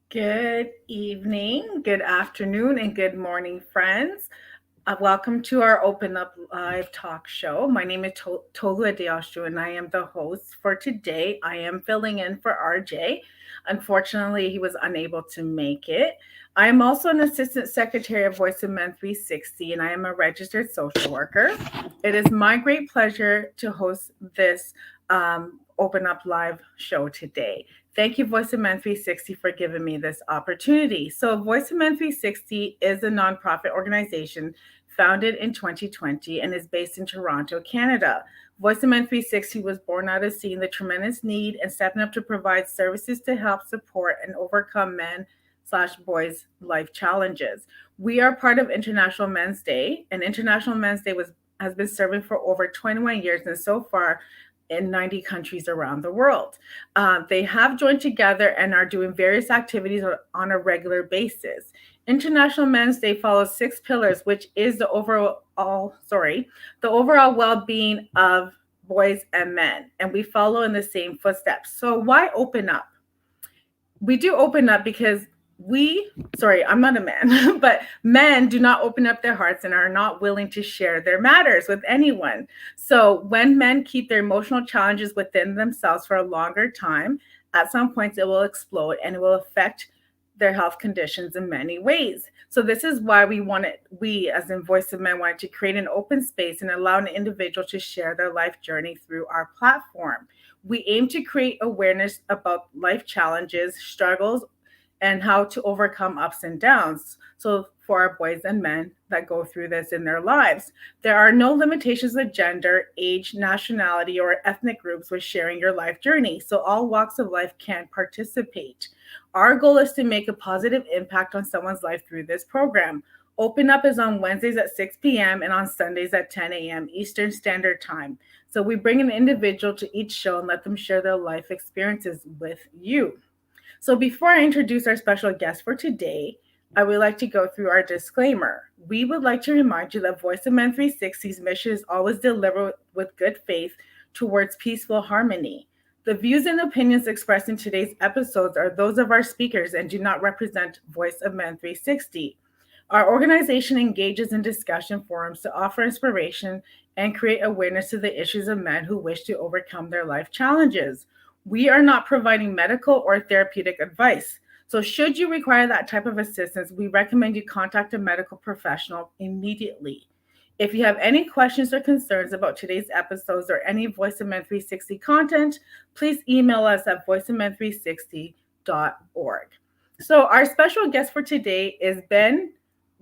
Good evening, good afternoon, and good morning, friends. Welcome to our Open Up Live talk show. My name is Tolu Adeoshu, and I am the host for today. I am filling in for RJ. Unfortunately, he was unable to make it. I am also an assistant secretary of Voice of Men 360, and I am a registered social worker. It is my great pleasure to host this Open Up Live show today. Thank you, Voice of Men 360, for giving me this opportunity. So, Voice of Men 360 is a nonprofit organization founded in 2020 and is based in Toronto, Canada. Voice of Men 360 was born out of seeing the tremendous need and stepping up to provide services to help support and overcome men/boys life challenges. We are part of International Men's Day, and International Men's Day has been serving for over 21 years, and so far in 90 countries around the world. They have joined together and are doing various activities on a regular basis. International Men's Day follows 6 pillars, which is the overall well-being of boys and men, and we follow in the same footsteps. So why open up? We do open up because I'm not a man, but men do not open up their hearts and are not willing to share their matters with anyone. So when men keep their emotional challenges within themselves for a longer time, at some points it will explode and it will affect their health conditions in many ways. So this is why we as in Voice of Men wanted to create an open space and allow an individual to share their life journey through our platform. We aim to create awareness about life challenges, struggles, and how to overcome ups and downs. So, for our boys and men that go through this in their lives, there are no limitations of gender, age, nationality, or ethnic groups with sharing your life journey. So, all walks of life can participate. Our goal is to make a positive impact on someone's life through this program. Open Up is on Wednesdays at 6 p.m. and on Sundays at 10 a.m. Eastern Standard Time. So we bring an individual to each show and let them share their life experiences with you. So before I introduce our special guest for today, I would like to go through our disclaimer. We would like to remind you that Voice of Men 360's mission is always delivered with good faith towards peaceful harmony. The views and opinions expressed in today's episodes are those of our speakers and do not represent Voice of Men 360. Our organization engages in discussion forums to offer inspiration and create awareness to the issues of men who wish to overcome their life challenges. We are not providing medical or therapeutic advice. So, should you require that type of assistance, we recommend you contact a medical professional immediately. If you have any questions or concerns about today's episodes or any Voice of Men 360 content, please email us at voiceofmen360.org. So, our special guest for today is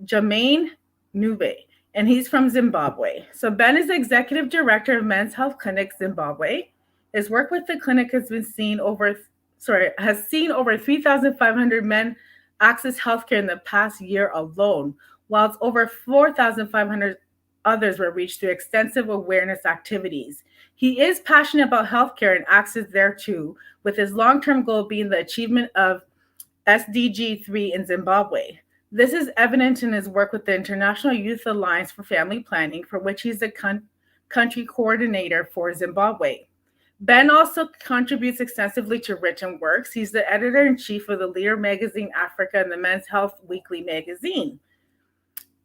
Jammaine Ncube, and he's from Zimbabwe. So Ben is executive director of Men's Health Clinic Zimbabwe. His work with the clinic has seen over 3,500 men access healthcare in the past year alone, whilst over 4,500 others were reached through extensive awareness activities. He is passionate about healthcare and access thereto, with his long-term goal being the achievement of SDG 3 in Zimbabwe. This is evident in his work with the International Youth Alliance for Family Planning, for which he's the country coordinator for Zimbabwe. Ben also contributes extensively to written works. He's the editor-in-chief of the Leader Magazine Africa and the Men's Health Weekly magazine.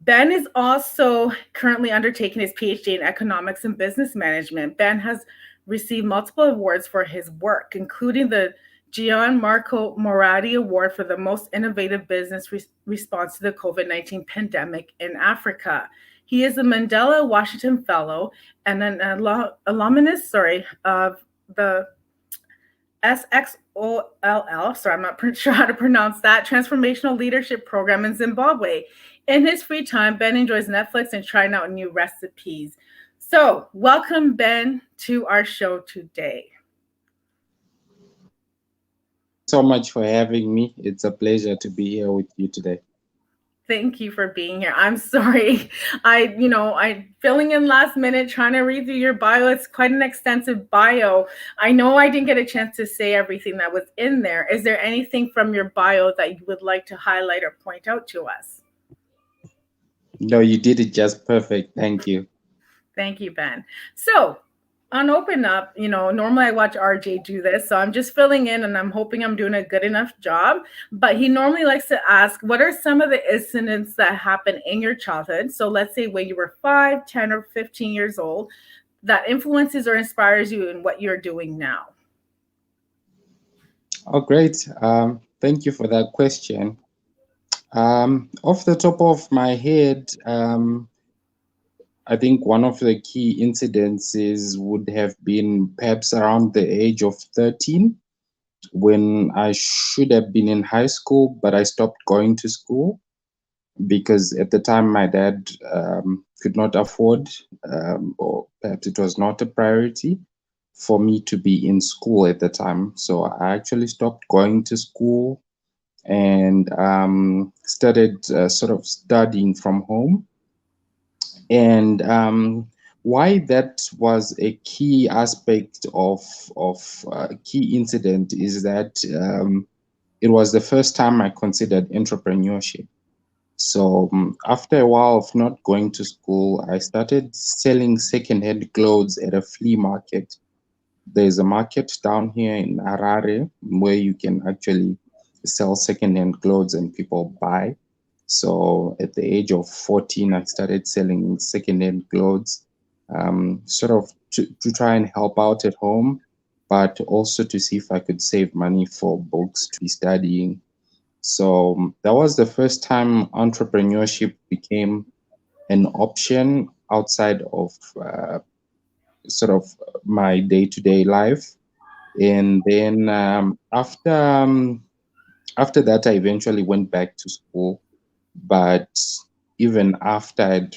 Ben is also currently undertaking his PhD in economics and business management. Ben has received multiple awards for his work, including the Gianmarco Moratti Award for the most innovative business response to the COVID-19 pandemic in Africa. He is a Mandela Washington Fellow and an alumnus of the SXOLL, I'm not sure how to pronounce that, Transformational Leadership Program in Zimbabwe. In his free time, Ben enjoys Netflix and trying out new recipes. So, welcome, Ben, to our show today. So much for having me. It's a pleasure to be here with you today. Thank you for being here. I'm sorry. I filling in last minute, trying to read through your bio. It's quite an extensive bio. I know I didn't get a chance to say everything that was in there. Is there anything from your bio that you would like to highlight or point out to us? No, you did it just perfect. Thank you. Thank you, Ben. So On Open Up, normally I watch RJ do this, so I'm just filling in and I'm hoping I'm doing a good enough job. But he normally likes to ask, what are some of the incidents that happened in your childhood? So let's say when you were 5, 10, or 15 years old that influences or inspires you in what you're doing now. Oh, great. Thank you for that question. Off the top of my head, I think one of the key incidences would have been perhaps around the age of 13, when I should have been in high school, but I stopped going to school because at the time my dad could not afford, or perhaps it was not a priority for me to be in school at the time. So I actually stopped going to school and started sort of studying from home. And why that was a key aspect of key incident is that it was the first time I considered entrepreneurship. So after a while of not going to school, I started selling secondhand clothes at a flea market. There's a market down here in Harare where you can actually sell secondhand clothes and people buy. So at the age of 14, I started selling secondhand clothes, sort of to try and help out at home, but also to see if I could save money for books to be studying. So that was the first time entrepreneurship became an option outside of sort of my day-to-day life. And then after that, I eventually went back to school. But even after I'd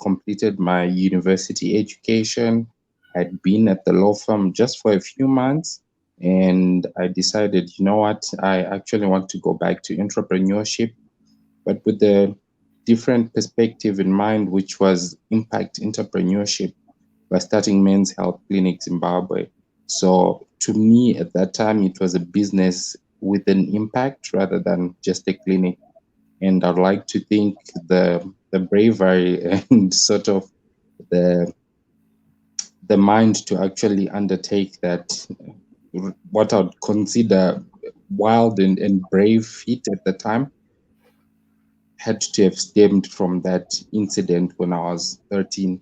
completed my university education, I'd been at the law firm just for a few months. And I decided, you know what, I actually want to go back to entrepreneurship, but with a different perspective in mind, which was impact entrepreneurship by starting Men's Health Clinic Zimbabwe. So to me at that time, it was a business with an impact rather than just a clinic. And I'd like to think the bravery and sort of the the mind to actually undertake that, what I'd consider wild and brave feat at the time, had to have stemmed from that incident when I was 13.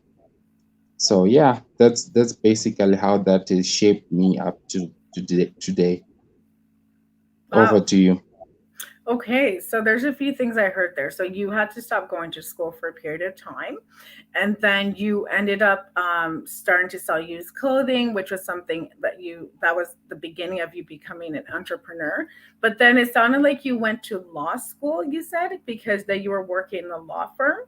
So yeah, that's basically how that has shaped me up to today. Over Wow. to you. Okay, so there's a few things I heard there. So you had to stop going to school for a period of time, and then you ended up starting to sell used clothing, which was something that was the beginning of you becoming an entrepreneur. But then it sounded like you went to law school. You said because that you were working in a law firm.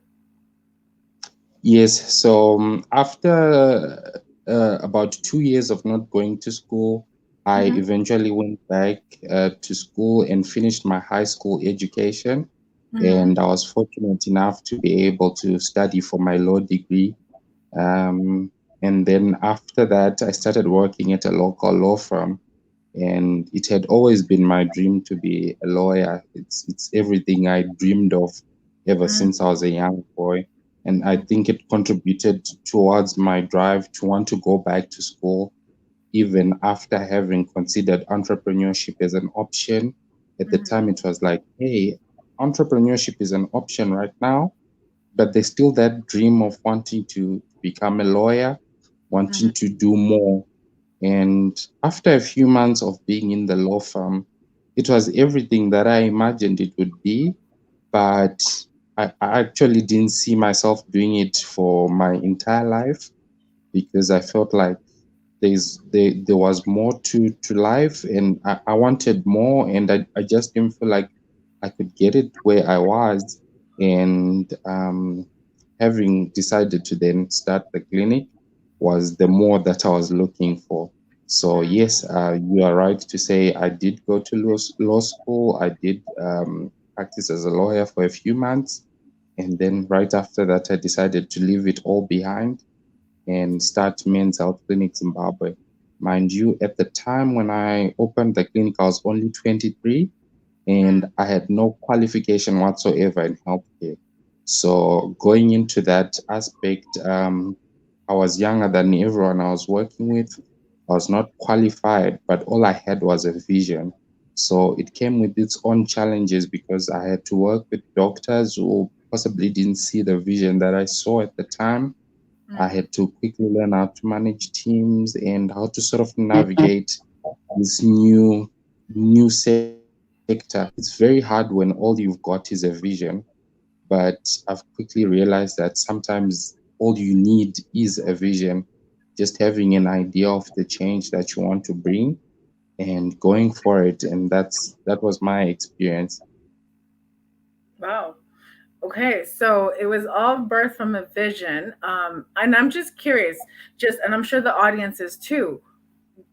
Yes, so after about 2 years of not going to school, I Mm-hmm. eventually went back to school and finished my high school education. Mm-hmm. And I was fortunate enough to be able to study for my law degree. Um, and then after that, I started working at a local law firm. And it had always been my dream to be a lawyer. It's everything I dreamed of ever Mm-hmm. since I was a young boy. And I think it contributed towards my drive to want to go back to school, even after having considered entrepreneurship as an option. At the Mm-hmm. time, it was like, hey, entrepreneurship is an option right now, but there's still that dream of wanting to become a lawyer, Mm-hmm. wanting to do more. And after a few months of being in the law firm, it was everything that I imagined it would be, but I actually didn't see myself doing it for my entire life, because I felt like there was more to life, and I wanted more, and I just didn't feel like I could get it where I was. And having decided to then start the clinic was the more that I was looking for. So yes, you are right to say I did go to law school. I did practice as a lawyer for a few months, and then right after that, I decided to leave it all behind and start Men's Health Clinic Zimbabwe. Mind you, at the time when I opened the clinic, I was only 23 and I had no qualification whatsoever in healthcare. So going into that aspect, I was younger than everyone I was working with. I was not qualified, but all I had was a vision. So it came with its own challenges because I had to work with doctors who possibly didn't see the vision that I saw at the time. I Mm. had to quickly learn how to manage teams and how to sort of navigate this new sector. It's very hard when all you've got is a vision, but I've quickly realized that sometimes all you need is a vision, just having an idea of the change that you want to bring and going for it. And that was my experience. Wow. Okay, so it was all birthed from a vision. And I'm just curious, and I'm sure the audience is too.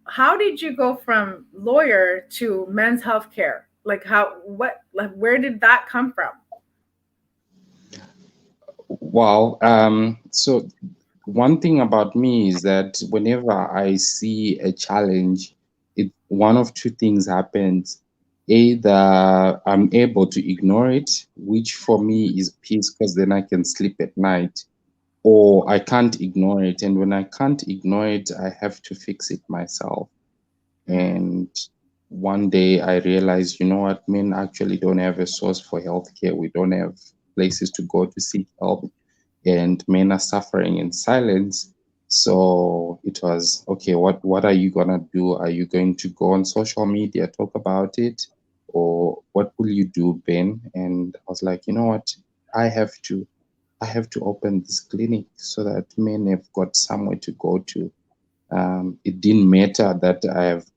How did you go from lawyer to men's healthcare? Like where did that come from? Wow. So one thing about me is that whenever I see a challenge, one of two things happens. Either I'm able to ignore it, which for me is peace because then I can sleep at night, or I can't ignore it. And when I can't ignore it, I have to fix it myself. Mm, And one day I realized, you know what, men actually don't have a source for healthcare. We don't have places to go to seek help, and men are suffering in silence. So it was okay. What are you gonna do? Are you going to go on social media talk about it, or what will you do, Ben? And I was like, you know what, I have to I have to open this clinic so that men have got somewhere to go to. It didn't matter that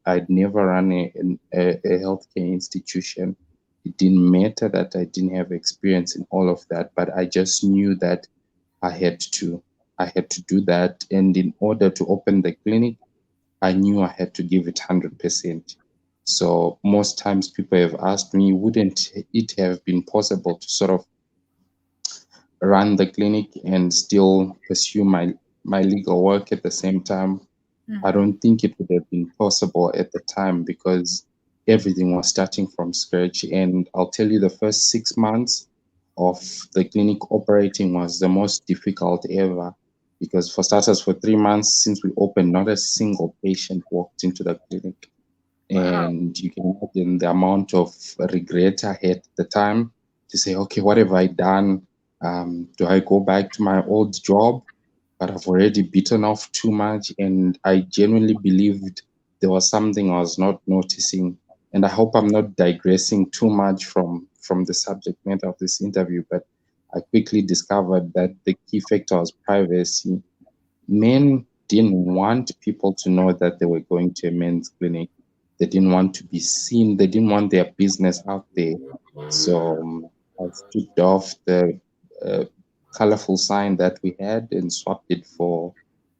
I'd never run a healthcare institution. It didn't matter that I didn't have experience in all of that, but I just knew that I had to I had to do that. And in order to open the clinic, I knew I had to give it 100%. So most times people have asked me, wouldn't it have been possible to sort of run the clinic and still pursue my legal work at the same time? I mm-hmm. don't think it would have been possible at the time because everything was starting from scratch. And I'll tell you, the first 6 months of the clinic operating was the most difficult ever because, for starters, for 3 months since we opened, not a single patient walked into the clinic. Wow. And you can imagine the amount of regret I had at the time to say, okay, what have I done? Do I go back to my old job? But I've already bitten off too much, and I genuinely believed there was something I was not noticing. And I hope I'm not digressing too much from the subject matter of this interview, but I quickly discovered that the key factor was privacy. Men didn't want people to know that they were going to a men's clinic. They didn't want to be seen. They didn't want their business out there. So I stripped off the uh, colorful sign that we had and swapped it for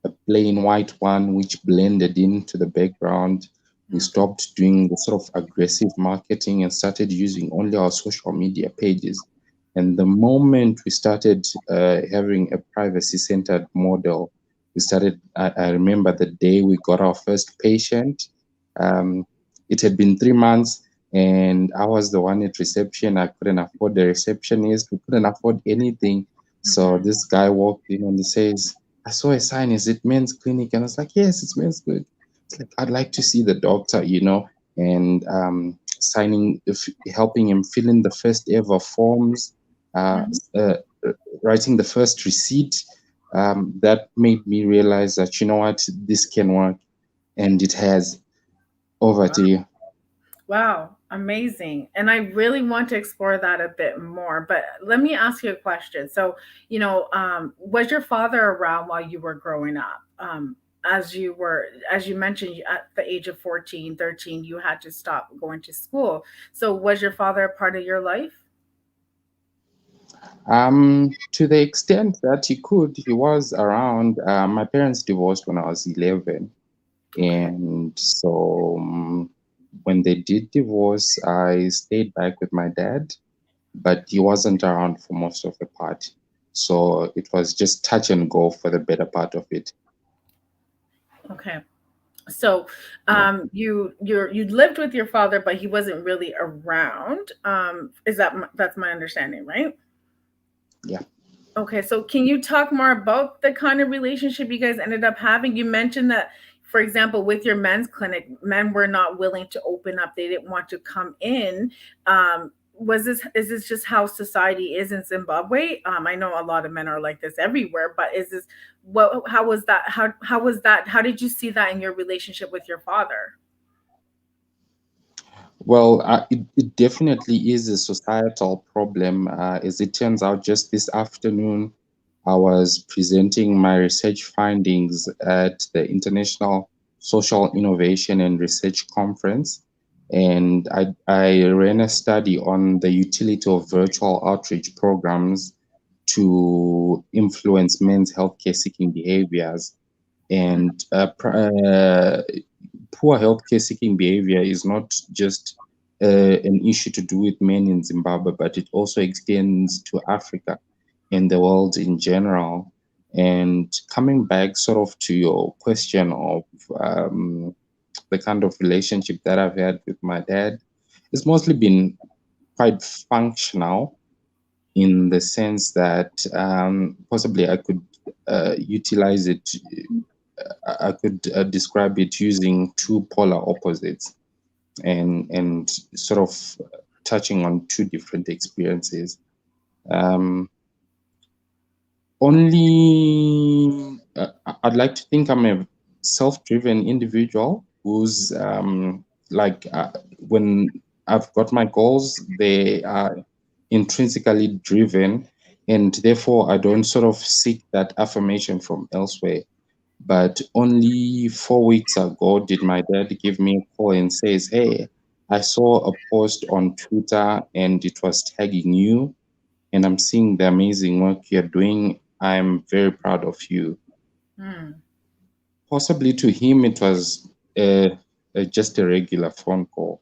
a plain white one, which blended into the background. We Mm, stopped doing the sort of aggressive marketing and started using only our social media pages. And the moment we started having a privacy centered model, we started. I remember the day we got our first patient. Um, it had been 3 months, and I was the one at reception. I couldn't afford the receptionist. We couldn't afford anything. So mm-hmm. this guy walked in and he says, I saw a sign. Is it men's clinic? And I was like, yes, it's men's clinic. It's like, I'd like to see the doctor, and helping him fill in the first ever forms, uh, Mm-hmm. uh, writing the first receipt. That made me realize that, you know what, this can work. And it has. Over to you. Wow, amazing. And I really want to explore that a bit more. But let me ask you a question. So, was your father around while you were growing up? As you mentioned, at the age of 14, 13, you had to stop going to school. So, was your father a part of your life? To the extent that he was around. My parents divorced when I was 11. Okay. And so when they did divorce, I stayed back with my dad, but he wasn't around for most of the part. So it was just touch and go for the better part of it. Okay. So, Yeah. you lived with your father, but he wasn't really around. That's my understanding, right? Yeah. Okay, so can you talk more about the kind of relationship you guys ended up having? You mentioned that, for example, with your men's clinic, men were not willing to open up. They didn't want to come in. Was this is this just how society is in Zimbabwe? I know a lot of men are like this everywhere, but is this what? How was that? How was that? How did you see that in your relationship with your father? Well, it definitely is a societal problem. As it turns out, just this afternoon, I was presenting my research findings at the International Social Innovation and Research Conference. And I ran a study on the utility of virtual outreach programs to influence men's healthcare seeking behaviors. And poor healthcare seeking behavior is not just an issue to do with men in Zimbabwe, but it also extends to Africa and the world in general. And coming back sort of to your question of the kind of relationship that I've had with my dad, it's mostly been quite functional in the sense that possibly I could utilize it I could describe it using two polar opposites and sort of touching on two different experiences. Um, only I'd like to think I'm a self-driven individual who's like when I've got my goals, they are intrinsically driven, and therefore I don't sort of seek that affirmation from elsewhere. But only 4 weeks ago did my dad give me a call and says, "Hey, I saw a post on Twitter and it was tagging you, and I'm seeing the amazing work you're doing. I'm very proud of you." Hmm. Possibly to him, it was just a regular phone call.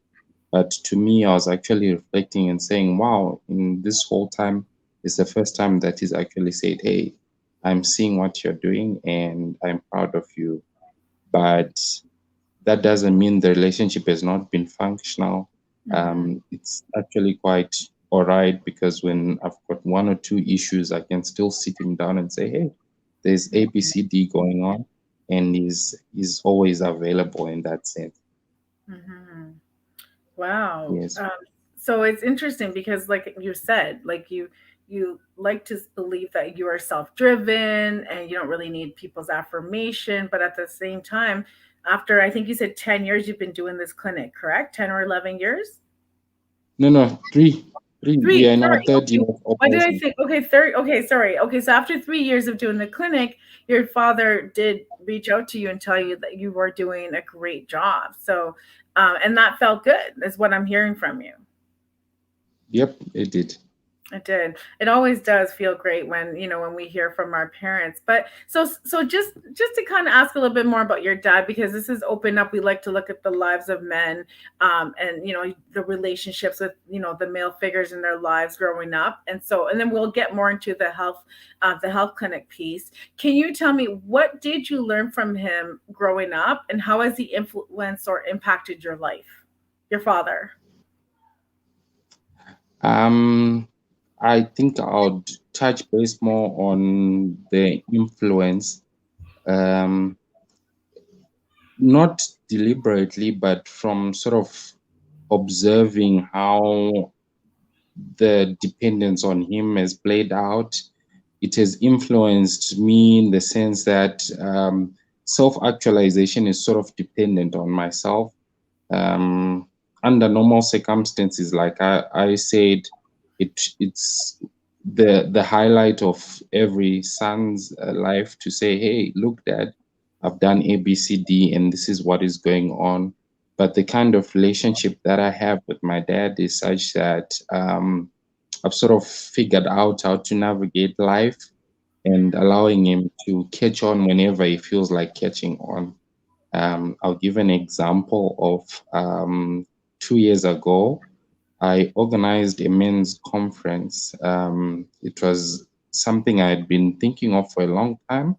But to me, I was actually reflecting and saying, wow, in this whole time, it's the first time that he's actually said, "Hey, I'm seeing what you're doing and I'm proud of you." But that doesn't mean the relationship has not been functional. Hmm. It's actually quite all right because when I've got one or two issues, I can still sit him down and say, "Hey, there's ABCD going on," and he's always available in that sense. Hmm. Wow. Yes. So it's interesting because, like you said, like you like to believe that you are self-driven and you don't really need people's affirmation, but at the same time, after I think you said 10 years you've been doing this clinic, correct? 10 or 11 years? No, no, three. We are 3, in our sorry. third year Okay. of Why did I operation. think? Okay, third. Okay, sorry. Okay, so after 3 years of doing the clinic, your father did reach out to you and tell you that you were doing a great job. So, and that felt good, is what I'm hearing from you. Yep, it did. It did. It always does feel great when, when we hear from our parents. But so just to kind of ask a little bit more about your dad, because this is open up. We like to look at the lives of men, and the relationships with the male figures in their lives growing up, and then we'll get more into the health clinic piece. Can you tell me, what did you learn from him growing up, and how has he influenced or impacted your life, your father? Um, I think I'll touch base more on the influence. Um, Not deliberately, but from sort of observing how the dependence on him has played out. It has influenced me in the sense that self actualization is sort of dependent on myself. Um, Under normal circumstances, like I said, it's the highlight of every son's life to say, "Hey, look, Dad, I've done ABCD, and this is what is going on." But the kind of relationship that I have with my dad is such that I've sort of figured out how to navigate life and allowing him to catch on whenever he feels like catching on. I'll give an example of 2 years ago. I organized a men's conference. It was something I had been thinking of for a long time,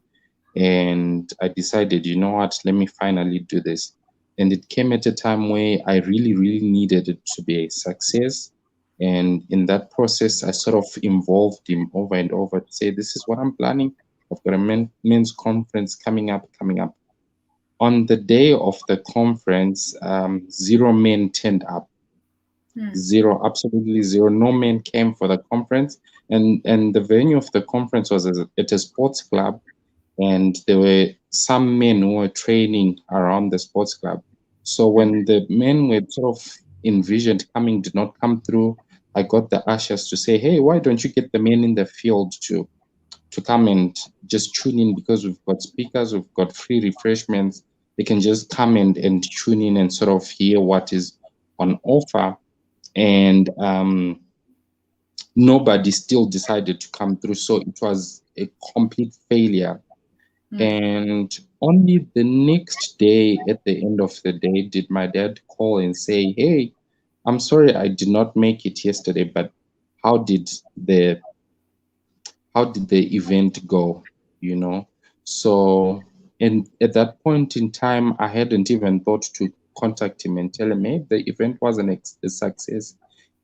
and I decided, you know what, let me finally do this. And it came at a time where I really, really needed it to be a success. And in that process, I sort of involved him over and over to say, this is what I'm planning. I've got a men's conference coming up. On the day of the conference, zero men turned up. Hmm. Zero, absolutely zero. No men came for the conference. And the venue of the conference was at a sports club, and there were some men who were training around the sports club. So when the men were sort of envisioned coming did not come through, I got the ushers to say, "Hey, why don't you get the men in the field to come and just tune in, because we've got speakers, we've got free refreshments. They can just come and tune in and sort of hear what is on offer." And nobody still decided to come through. So it was a complete failure. Hmm. And only the next day, at the end of the day, did my dad call and say, "Hey, I'm sorry I did not make it yesterday, but how did the how did the event go?" You know? So, and at that point in time, I hadn't even thought to contact him and tell him, "Hey, the event wasn't a success,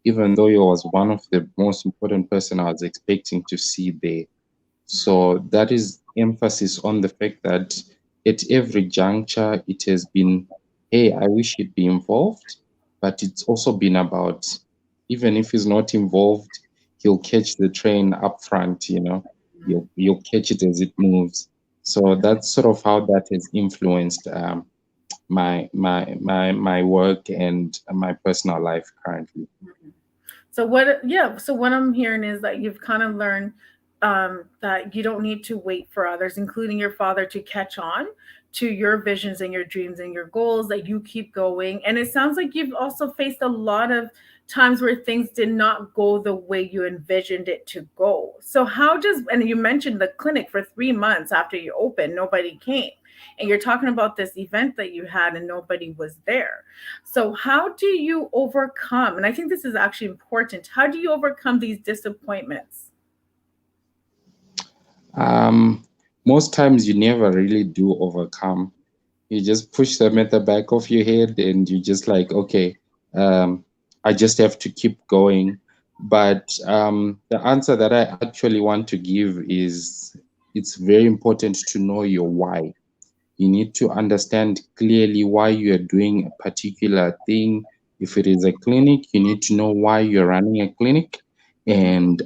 even though he was one of the most important person I was expecting to see there." So that is emphasis on the fact that at every juncture it has been, "Hey, I wish he'd be involved," but it's also been about, even if he's not involved, he'll catch the train up front, you know, you'll catch it as it moves. So that's sort of how that has influenced my work and my personal life currently. So what I'm hearing is that you've kind of learned that you don't need to wait for others, including your father, to catch on to your visions and your dreams and your goals, that you keep going. And it sounds like you've also faced a lot of times where things did not go the way you envisioned it to go. So how does, and you mentioned the clinic for 3 months after you opened, nobody came. And you're talking about this event that you had and nobody was there. So, how do you overcome? And I think this is actually important. How do you overcome these disappointments? Um, Most times you never really do overcome. You just push them at the back of your head, and you just like, okay, um, I just have to keep going. But the answer that I actually want to give is, it's very important to know your why. You need to understand clearly why you are doing a particular thing. If it is a clinic, you need to know why you're running a clinic, and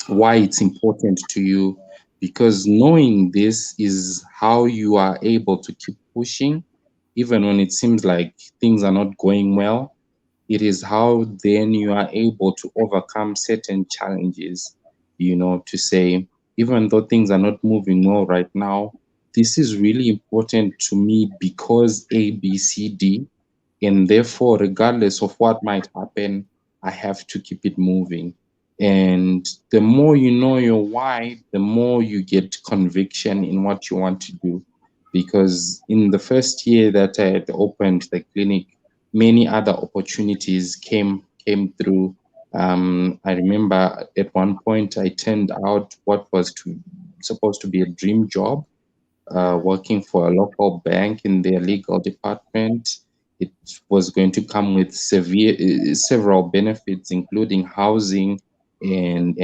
why it's important to you, because knowing this is how you are able to keep pushing even when it seems like things are not going well. It is how then you are able to overcome certain challenges, you know, to say, even though things are not moving well right now, this is really important to me because A, B, C, D, and therefore, regardless of what might happen, I have to keep it moving. And the more you know your why, the more you get conviction in what you want to do. Because in the first year that I had opened the clinic, many other opportunities came through. I remember at one point I turned out what was supposed to be a dream job, working for a local bank in their legal department. It was going to come with several benefits, including housing and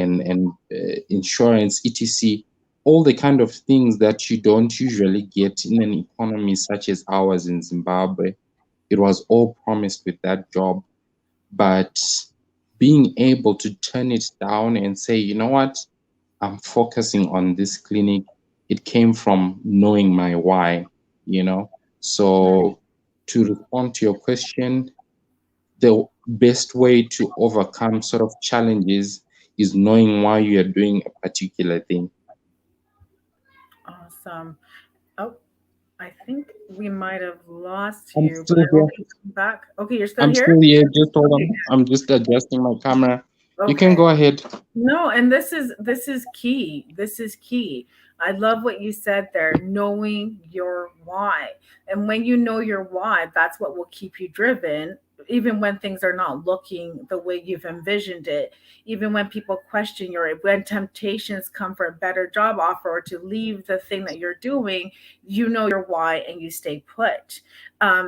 insurance, etc. All the kind of things that you don't usually get in an economy such as ours in Zimbabwe. It was all promised with that job, but being able to turn it down and say, you know what, I'm focusing on this clinic, it came from knowing my why, you know. So to respond to your question, the best way to overcome sort of challenges is knowing why you are doing a particular thing. Awesome. Oh, I think we might have lost I'm you, but still I hope here. you come back. Okay, you're still I'm here? still here. Just hold Okay. on. I'm just adjusting my camera. You can Okay. go ahead. No, and this is key. This is key. I love what you said there, knowing your why. And when you know your why, that's what will keep you driven, even when things are not looking the way you've envisioned it, even when people question your, when temptations come for a better job offer or to leave the thing that you're doing, you know your why and you stay put.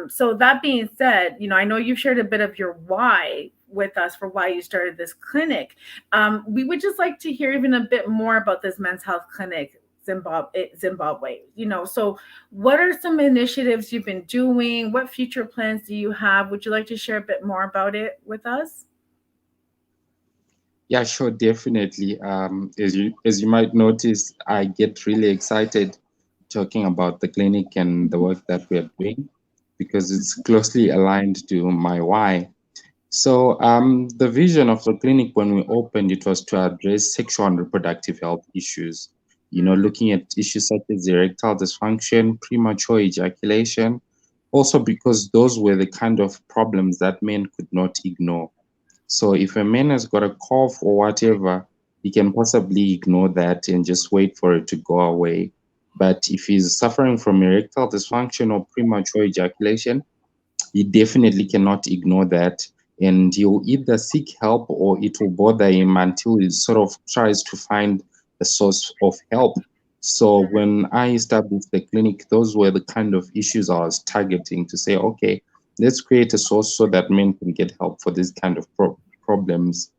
So that being said, I know you've shared a bit of your why with us for why you started this clinic. We would just like to hear even a bit more about this men's health clinic, Zimbabwe. So what are some initiatives you've been doing? What future plans do you have? Would you like to share a bit more about it with us? Yeah, sure, definitely. As you might notice, I get really excited talking about the clinic and the work that we are doing because it's closely aligned to my why. So, the vision of the clinic when we opened it was to address sexual and reproductive health issues. Looking at issues such as erectile dysfunction, premature ejaculation, also because those were the kind of problems that men could not ignore. So if a man has got a cough or whatever, he can possibly ignore that and just wait for it to go away. But if he's suffering from erectile dysfunction or premature ejaculation, he definitely cannot ignore that. And he'll either seek help or it will bother him until he sort of tries to find a source of help. So when I established the clinic, those were the kind of issues I was targeting to say, okay, let's create a source so that men can get help for these kind of problems.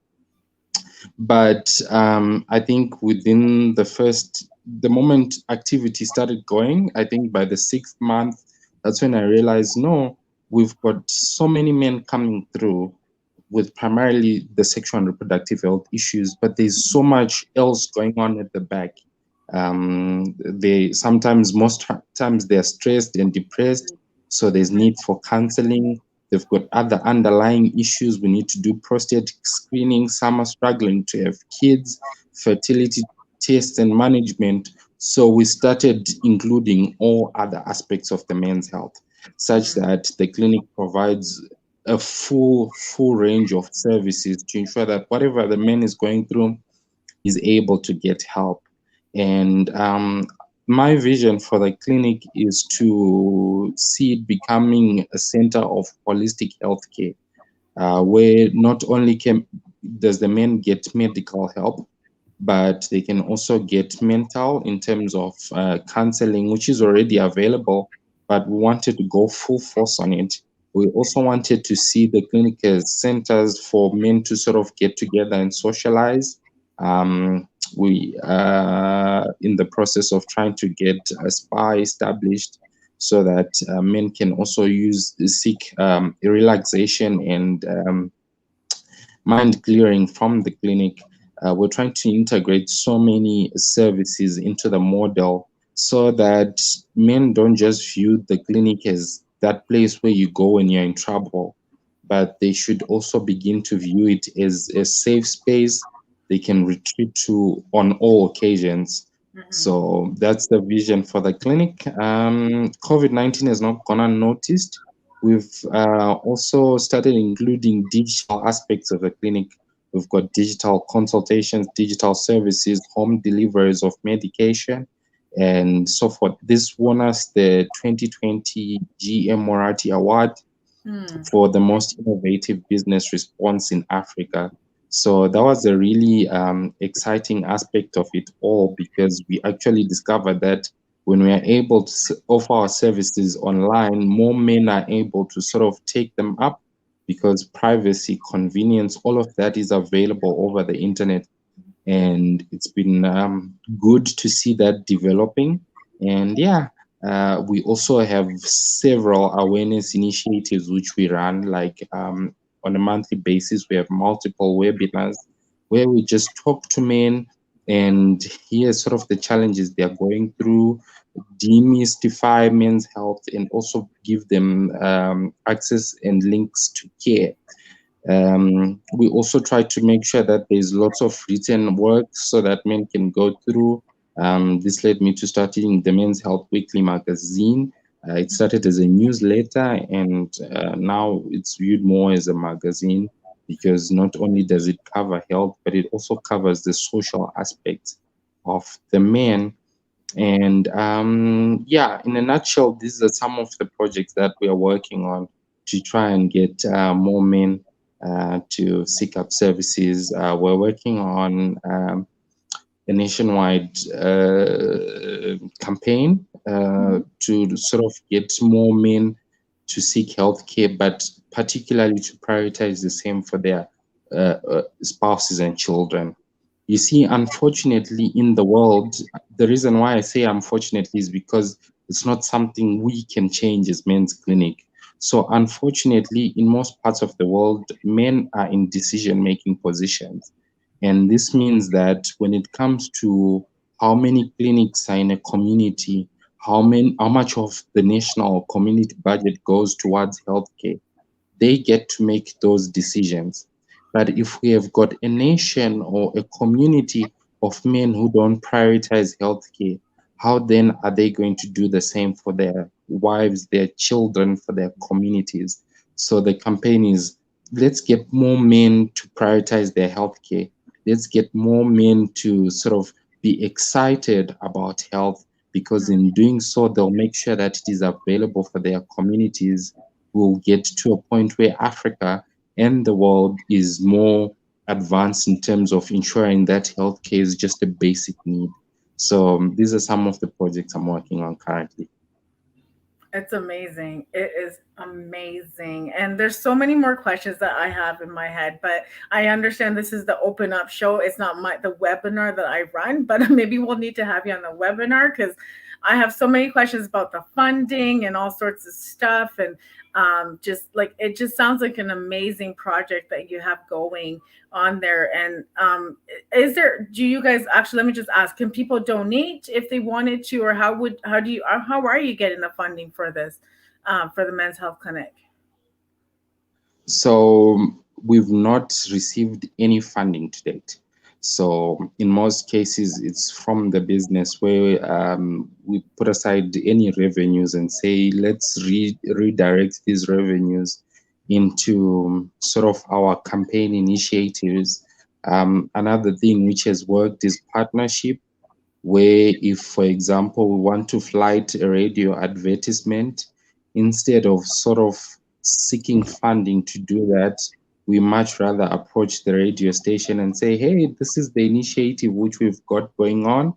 But I think within the moment activity started going, I think by the 6th month, that's when I realized, no, we've got so many men coming through with primarily the sexual and reproductive health issues, but there's so much else going on at the back. They sometimes, most times, they're stressed and depressed, so there's need for counseling. They've got other underlying issues. We need to do prostate screening. Some are struggling to have kids, fertility tests, and management. So we started including all other aspects of the men's health, such that the clinic provides a full range of services to ensure that whatever the man is going through is able to get help. And my vision for the clinic is to see it becoming a center of holistic healthcare, where not only does the man get medical help, but they can also get mental in terms of counseling, which is already available, but we wanted to go full force on it. We also wanted to see the clinic as centers for men to sort of get together and socialize. We are in the process of trying to get a spa established so that men can also seek relaxation and mind clearing from the clinic. We're trying to integrate so many services into the model so that men don't just view the clinic as that place where you go when you're in trouble, but they should also begin to view it as a safe space they can retreat to on all occasions. So that's the vision for the clinic. COVID-19 has not gone unnoticed. We've also started including digital aspects of the clinic. We've got digital consultations, digital services, home deliveries of medication, and so forth. This won us the 2020 GM Morati Award for the most innovative business response in Africa. So that was a really exciting aspect of it all because we actually discovered that when we are able to offer our services online, more men are able to sort of take them up because privacy, convenience, all of that is available over the internet. And it's been good to see that developing. And yeah, we also have several awareness initiatives which we run, like on a monthly basis, we have multiple webinars where we just talk to men and hear sort of the challenges they are going through, demystify men's health, and also give them access and links to care. We also try to make sure that there's lots of written work so that men can go through. This led me to starting the Men's Health Weekly magazine. It started as a newsletter, and now it's viewed more as a magazine because not only does it cover health, but it also covers the social aspects of the men. And yeah, in a nutshell, these are some of the projects that we are working on to try and get more men to seek up services. We're working on a nationwide campaign to sort of get more men to seek healthcare, but particularly to prioritize the same for their spouses and children. You see, unfortunately, in the world, the reason why I say unfortunately is because it's not something we can change as men's clinic. So, unfortunately, in most parts of the world, men are in decision making positions. And this means that when it comes to how many clinics are in a community, how much of the national community budget goes towards healthcare, they get to make those decisions. But if we have got a nation or a community of men who don't prioritize healthcare, how then are they going to do the same for their wives, their children, for their communities? So the campaign is, let's get more men to prioritize their healthcare. Let's get more men to sort of be excited about health, because in doing so, they'll make sure that it is available for their communities. Will get to a point where Africa and the world is more advanced in terms of ensuring that healthcare is just a basic need. So these are some of the projects I'm working on currently. It's amazing. It is amazing. And there's so many more questions that I have in my head, but I understand this is the open up show. It's not the webinar that I run, but maybe we'll need to have you on the webinar because I have so many questions about the funding and all sorts of stuff. And just like it just sounds like an amazing project that you have going on there. And do you guys actually, let me just ask, can people donate if they wanted to, or how are you getting the funding for this, for the men's health clinic? So we've not received any funding to date. So in most cases, it's from the business where we put aside any revenues and say, let's redirect these revenues into sort of our campaign initiatives. Another thing which has worked is partnership, where if, for example, we want to flight a radio advertisement, instead of sort of seeking funding to do that, we much rather approach the radio station and say, hey, this is the initiative which we've got going on.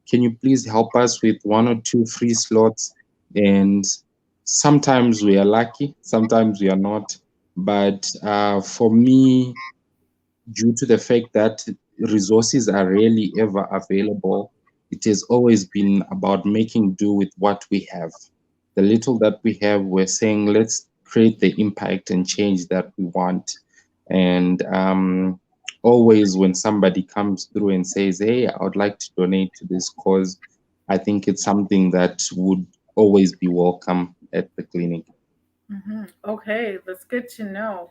Can you please help us with one or two free slots? And sometimes we are lucky, sometimes we are not. But for me, due to the fact that resources are rarely ever available, it has always been about making do with what we have. The little that we have, we're saying, let's create the impact and change that we want. And always when somebody comes through and says, hey, I would like to donate to this cause, I think it's something that would always be welcome at the clinic. Okay, that's good to know.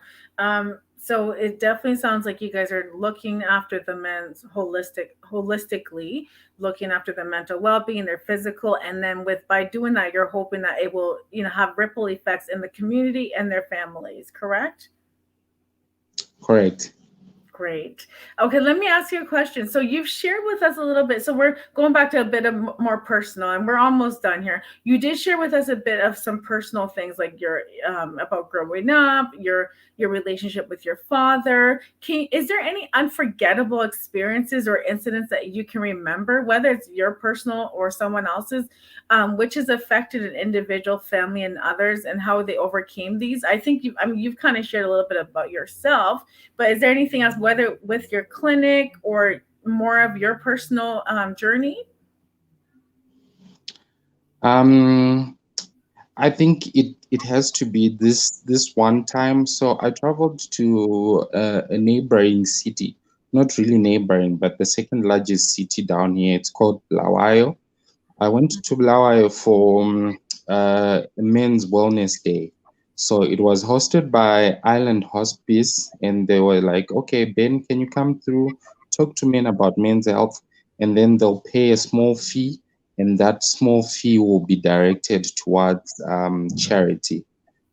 So it definitely sounds like you guys are looking after the men's holistically, looking after the mental well-being, their physical, and then with by doing that, you're hoping that it will, have ripple effects in the community and their families. Correct? Correct. Great. Okay, let me ask you a question. So you've shared with us a little bit. So we're going back to a bit of more personal, and we're almost done here. You did share with us a bit of some personal things, like your about growing up, your relationship with your father. Is there any unforgettable experiences or incidents that you can remember, whether it's your personal or someone else's, which has affected an individual, family, and others, and how they overcame these? I think you've kind of shared a little bit about yourself, but is there anything else, whether with your clinic or more of your personal journey? I think it has to be this one time. So I traveled to a neighboring city, not really neighboring, but the second largest city down here. It's called Bulawayo. I went to Bulawayo for a men's wellness day. So it was hosted by Island Hospice, and they were like, okay, Ben, can you come through, talk to men about men's health, and then they'll pay a small fee, and that small fee will be directed towards charity.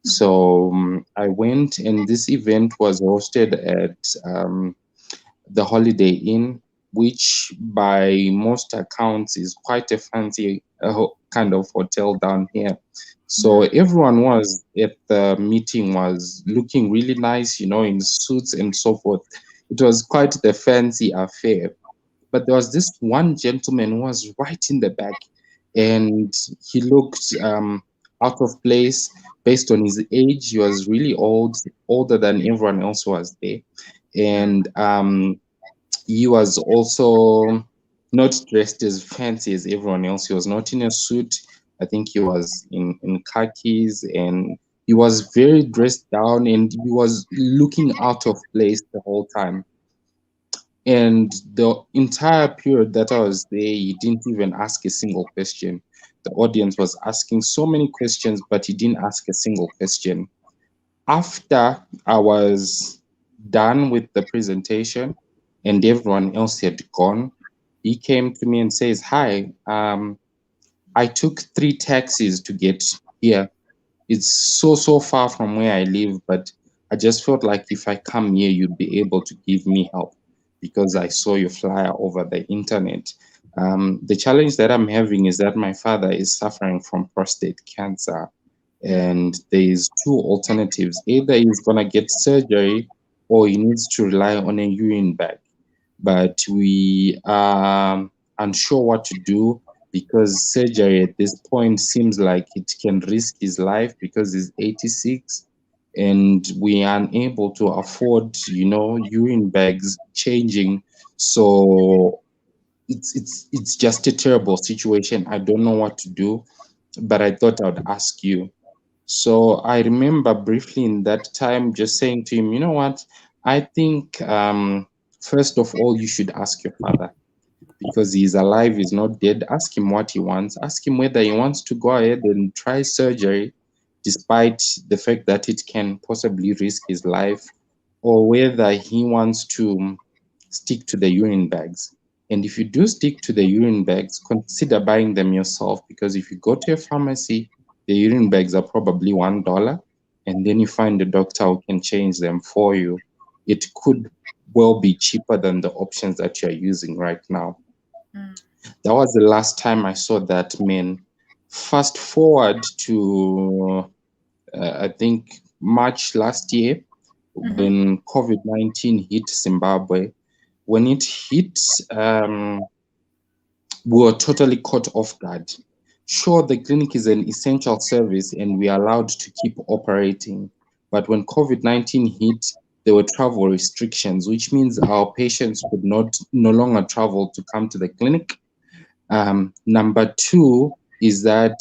So I went, and this event was hosted at the Holiday Inn, which by most accounts is quite a fancy kind of hotel down here. So everyone was at the meeting was looking really nice, in suits and so forth. It was quite the fancy affair. But there was this one gentleman who was right in the back, and he looked out of place based on his age. He was really old, older than everyone else was there. Mm, And he was also not dressed as fancy as everyone else. He was not in a suit. I think he was in khakis, and he was very dressed down, and he was looking out of place the whole time. And the entire period that I was there, he didn't even ask a single question. The audience was asking so many questions, but he didn't ask a single question. After I was done with the presentation and everyone else had gone, he came to me and says, "Hi, I took 3 taxis to get here. It's so far from where I live, but I just felt like if I come here, you'd be able to give me help because I saw your flyer over the internet. The challenge that I'm having is that my father is suffering from prostate cancer, mm, and there's 2 alternatives. Either he's gonna get surgery or he needs to rely on a urine bag. But we are unsure what to do because surgery at this point seems like it can risk his life because he's 86, and we are unable to afford, urine bags changing. So it's just a terrible situation. I don't know what to do, but I thought I would ask you. So I remember briefly in that time just saying to him, you know what? I think first of all, you should ask your father because he's alive, he's not dead. Ask him what he wants. Ask him whether he wants to go ahead and try surgery, despite the fact that it can possibly risk his life, or whether he wants to stick to the urine bags. And if you do stick to the urine bags, consider buying them yourself because if you go to a pharmacy, the urine bags are probably $1, and then you find a doctor who can change them for you. It could well be cheaper than the options that you're using right now. mm, That was the last time I saw that man. Fast forward to, I think, March last year mhm, when COVID-19 hit Zimbabwe. When it hit, we were totally caught off guard. Sure, the clinic is an essential service and we are allowed to keep operating. But when COVID-19 hit, there were travel restrictions, which means our patients could not no longer travel to come to the clinic. Number two is that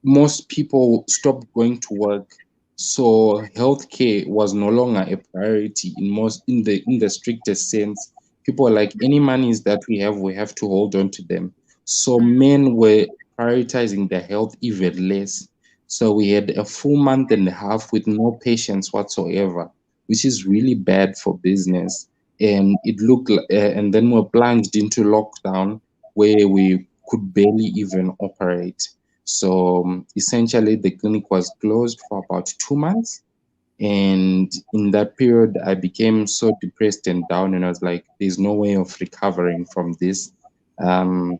most people stopped going to work, so healthcare was no longer a priority in the strictest sense. People were like, any monies that we have to hold on to them. So mm, men were prioritizing their health even less. So we had a full month and a half with no patients whatsoever, which is really bad for business. And and then we're plunged into lockdown where we could barely even operate. So essentially, the clinic was closed for about 2 months. And in that period, I became so depressed and down, and I was like, there's no way of recovering from this. Um,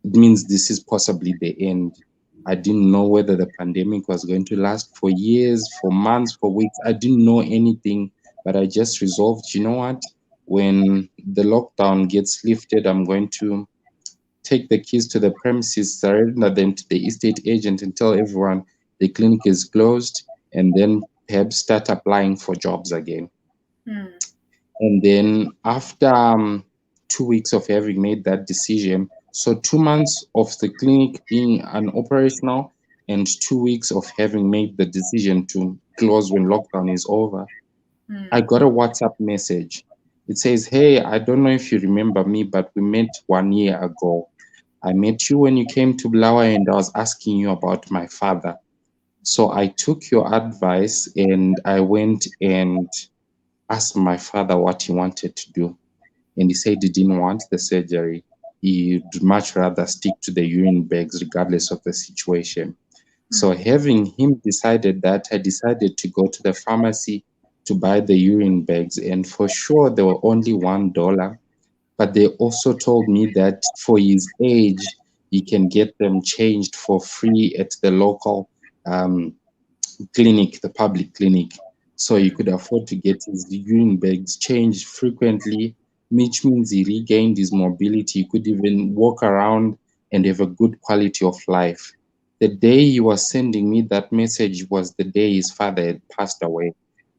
it means this is possibly the end. I didn't know whether the pandemic was going to last for years, for months, for weeks. I didn't know anything, but I just resolved, you know what? When the lockdown gets lifted, I'm going to take the keys to the premises, surrender them to the estate agent, and tell everyone the clinic is closed, and then perhaps start applying for jobs again. mm, And then after 2 weeks of having made that decision, so 2 months of the clinic being unoperational and 2 weeks of having made the decision to close when lockdown is over, I mm, got a WhatsApp message. It says, "Hey, I don't know if you remember me, but we met 1 year ago. I met you when you came to Blawa and I was asking you about my father. So I took your advice and I went and asked my father what he wanted to do. And he said he didn't want the surgery. He'd much rather stick to the urine bags regardless of the situation. So mm, having him decided that, I decided to go to the pharmacy to buy the urine bags. And for sure, they were only $1, but they also told me that for his age, he can get them changed for free at the local um, clinic, the public clinic. So he mm, could afford to get his urine bags changed frequently, which means he regained his mobility. He could even walk around and have a good quality of life. The day he was sending me that message was the day his father had passed away.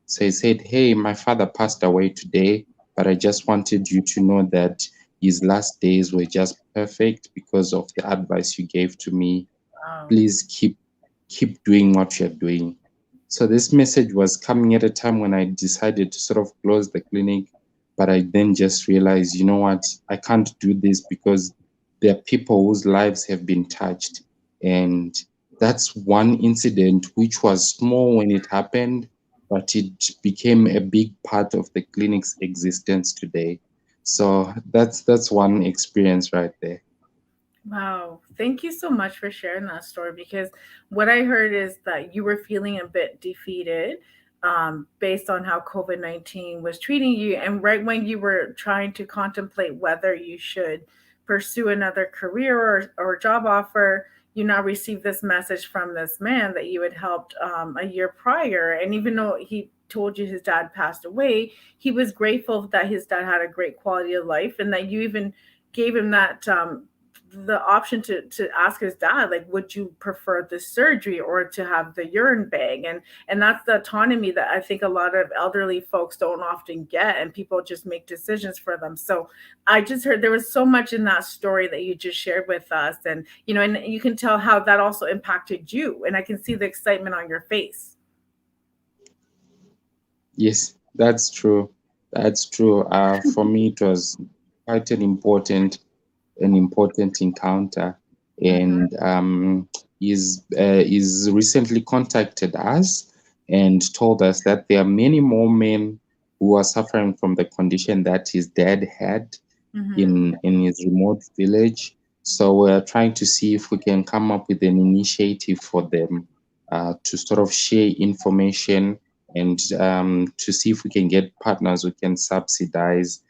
So he said, "Hey, my father passed away today, but I just wanted you to know that his last days were just perfect because of the advice you gave to me. Wow. Please keep doing what you're doing." So this message was coming at a time when I decided to sort of close the clinic, but I then just realized, you know what, I can't do this because there are people whose lives have been touched. And that's one incident which was small when it happened, but it became a big part of the clinic's existence today. So that's one experience right there. Wow. Thank you so much for sharing that story because what I heard is that you were feeling a bit defeated based on how COVID-19 was treating you. And right when you were trying to contemplate whether you should pursue another career or job offer, you now received this message from this man that you had helped a year prior. And even though he told you his dad passed away, he was grateful that his dad had a great quality of life and that you even gave him that the option to ask his dad, like, would you prefer the surgery or to have the urine bag? And that's the autonomy that I think a lot of elderly folks don't often get, and people just make decisions for them. So I just heard there was so much in that story that you just shared with us, and and you can tell how that also impacted you, and I can see the excitement on your face. Yes, that's true. That's true. For me, it was quite an important encounter, Hmm. and he's recently contacted us and told us that there are many more men who are suffering from the condition that his dad had Hmm. in his remote village. So we're trying to see if we can come up with an initiative for them to sort of share information and to see if we can get partners who can subsidize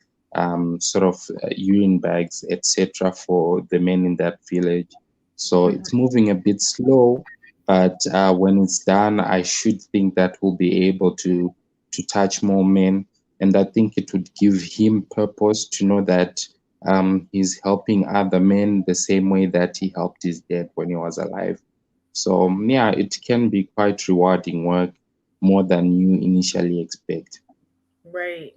sort of urine bags, etc., for the men in that village. So it's Hmm. moving a bit slow, but when it's done, I should think that we'll be able to touch more men, and I think it would give him purpose to know that he's helping other men the same way that he helped his dad when he was alive. So yeah, it can be quite rewarding work, more than you initially expect. Right.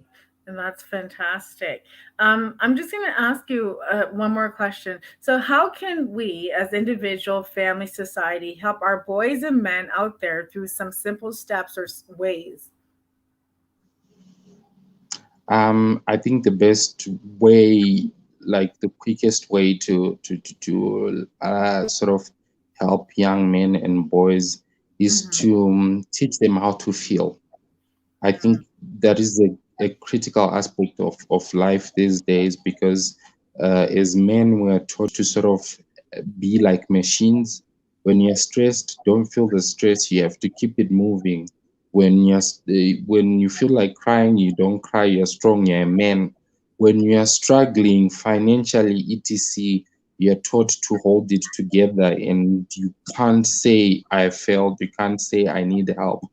And that's fantastic. I'm just going to ask you one more question. So, how can we, as individual, family, society, help our boys and men out there through some simple steps or ways? I think the best way, like the quickest way to sort of help young men and boys is Hmm. to teach them how to feel. I think that is a critical aspect of life these days because as men, we're taught to sort of be like machines. When you're stressed, don't feel the stress. You have to keep it moving. When you feel like crying, you don't cry. You're strong. You're a man. When you are struggling financially, etc., you're taught to hold it together, and you can't say I failed. You can't say I need help.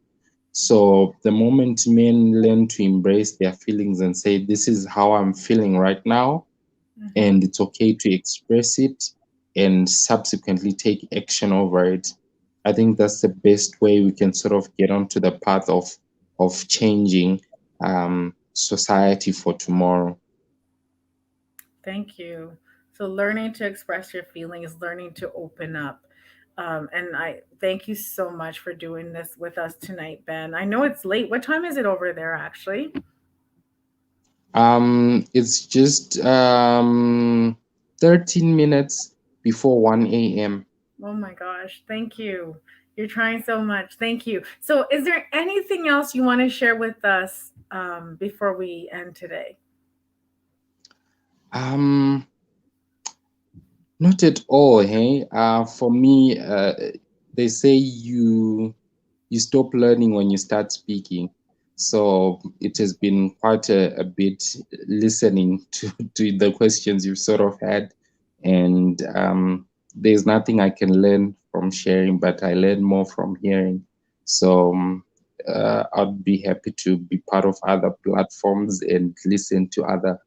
So the moment men learn to embrace their feelings and say, "This is how I'm feeling right now," Hmm. and it's okay to express it and subsequently take action over it, I think that's the best way we can sort of get onto the path of changing society for tomorrow. Thank you. So, learning to express your feelings, learning to open up. And I thank you so much for doing this with us tonight, Ben. I know it's late. What time is it over there, actually? It's just 13 minutes before 1 a.m. Oh my gosh. Thank you. You're trying so much. Thank you. So, is there anything else you want to share with us before we end today? Um, Not at all, hey. For me, they say you stop learning when you start speaking. So it has been quite a bit listening to the questions you've sort of had, and there's nothing I can learn from sharing, but I learn more from hearing. So I'd be happy to be part of other platforms and listen to other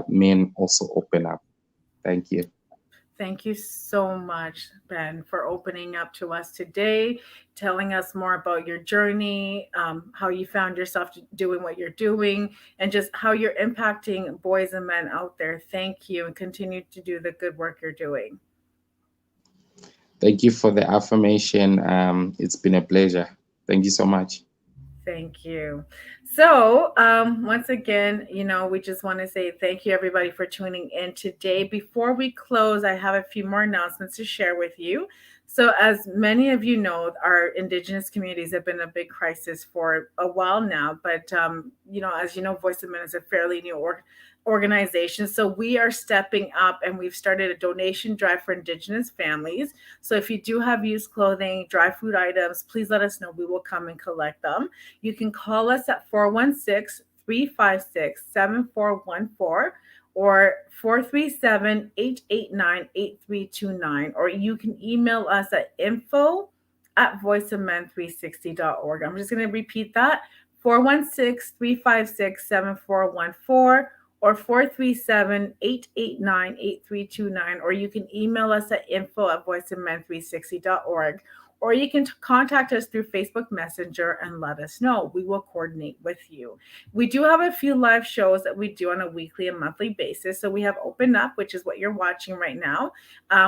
men also open up. Thank you. Thank you so much, Ben, for opening up to us today, telling us more about your journey, how you found yourself doing what you're doing, and just how you're impacting boys and men out there. Thank you, and continue to do the good work you're doing. Thank you for the affirmation. It's been a pleasure. Thank you so much. Thank you. So, once again, we just want to say thank you, everybody, for tuning in today. Before we close, I have a few more announcements to share with you. So, as many of you know, our Indigenous communities have been a big crisis for a while now. But, as you know, Voice of Men is a fairly new organization. So, we are stepping up and we've started a donation drive for Indigenous families. So, if you do have used clothing, dry food items, please let us know. We will come and collect them. You can call us at 416-356-7414 or 437-889-8329, or you can email us at info@voiceofmen360.org. I'm just going to repeat that: 416-356-7414 or 437-889-8329, or you can email us at info@voiceofmen360.org, or you can contact us through Facebook Messenger and let us know. We will coordinate with you. We do have a few live shows that we do on a weekly and monthly basis. So we have Open Up, which is what you're watching right now,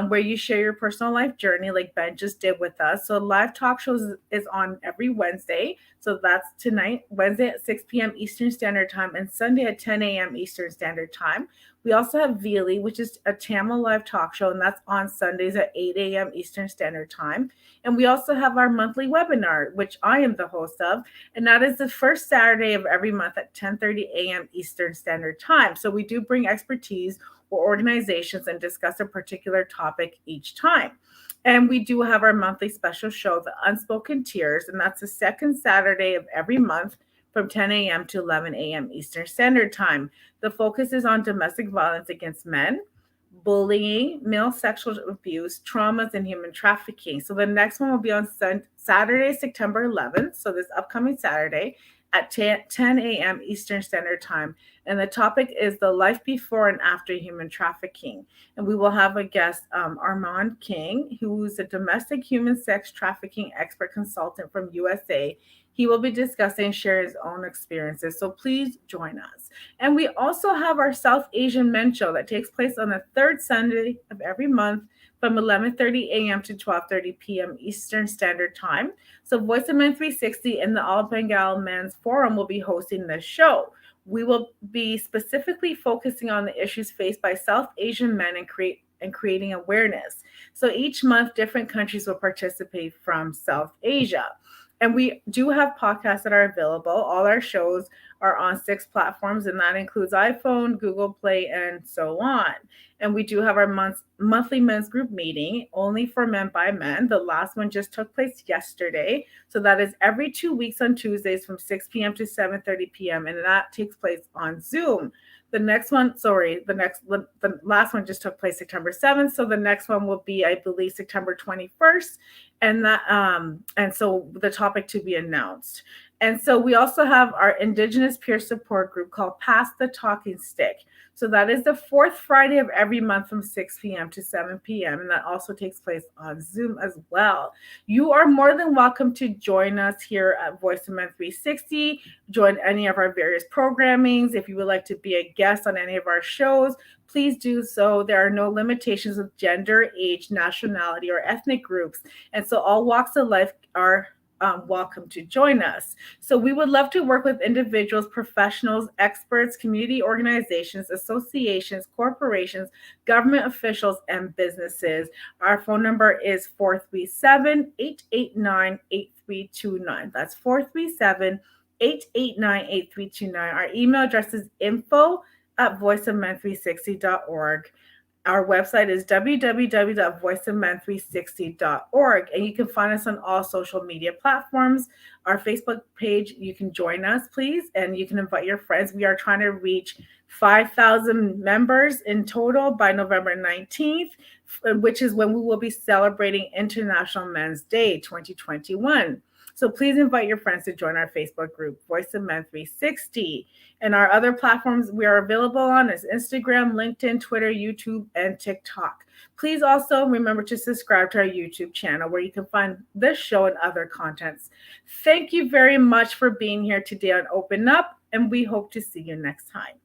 where you share your personal life journey like Ben just did with us. So live talk shows is on every Wednesday. So that's tonight, Wednesday at 6 p.m. Eastern Standard Time, and Sunday at 10 a.m. Eastern Standard Time. We also have Vili, which is a Tamil live talk show, and that's on Sundays at 8 a.m. Eastern Standard Time. And we also have our monthly webinar, which I am the host of, and that is the first Saturday of every month at 10:30 a.m. Eastern Standard Time. So we do bring expertise or organizations and discuss a particular topic each time. And we do have our monthly special show, The Unspoken Tears, and that's the second Saturday of every month from 10 a.m. to 11 a.m. Eastern Standard Time. The focus is on domestic violence against men, bullying, male sexual abuse, traumas, and human trafficking. So the next one will be on Saturday, September 11th. So this upcoming Saturday at 10 a.m. Eastern Standard Time. And the topic is the life before and after human trafficking. And we will have a guest, Armand King, who's a domestic human sex trafficking expert consultant from USA. He will be discussing, share his own experiences. So please join us. And we also have our South Asian Men Show that takes place on the third Sunday of every month from 11:30 a.m. to 12:30 p.m. Eastern Standard Time. So Voice of Men 360 and the All Bengal Men's Forum will be hosting this show. We will be specifically focusing on the issues faced by South Asian men and creating awareness. So each month, different countries will participate from South Asia. And we do have podcasts that are available. All our shows are on 6 platforms, and that includes iPhone, Google Play, and so on. And we do have our monthly men's group meeting, only for men by men. The last one just took place yesterday. So that is every 2 weeks on Tuesdays from 6 p.m. to 7:30 p.m. And that takes place on Zoom. The last one just took place September 7th. So the next one will be, I believe, September 21st. And so the topic to be announced. And so we also have our Indigenous peer support group called Pass the Talking Stick. So that is the fourth Friday of every month from 6 p.m. to 7 p.m. And that also takes place on Zoom as well. You are more than welcome to join us here at Voice of Men 360. Join any of our various programmings. If you would like to be a guest on any of our shows, please do so. There are no limitations of gender, age, nationality, or ethnic groups. And so all walks of life are welcome to join us. So we would love to work with individuals, professionals, experts, community organizations, associations, corporations, government officials, and businesses. Our phone number is 437-889-8329. That's 437-889-8329. Our email address is info@voiceofmen360.org. Our website is www.voiceofmen360.org, and you can find us on all social media platforms. Our Facebook page, you can join us, please, and you can invite your friends. We are trying to reach 5,000 members in total by November 19th, which is when we will be celebrating International Men's Day 2021. So please invite your friends to join our Facebook group, Voice of Men 360. And our other platforms we are available on is Instagram, LinkedIn, Twitter, YouTube, and TikTok. Please also remember to subscribe to our YouTube channel where you can find this show and other contents. Thank you very much for being here today on Open Up, and we hope to see you next time.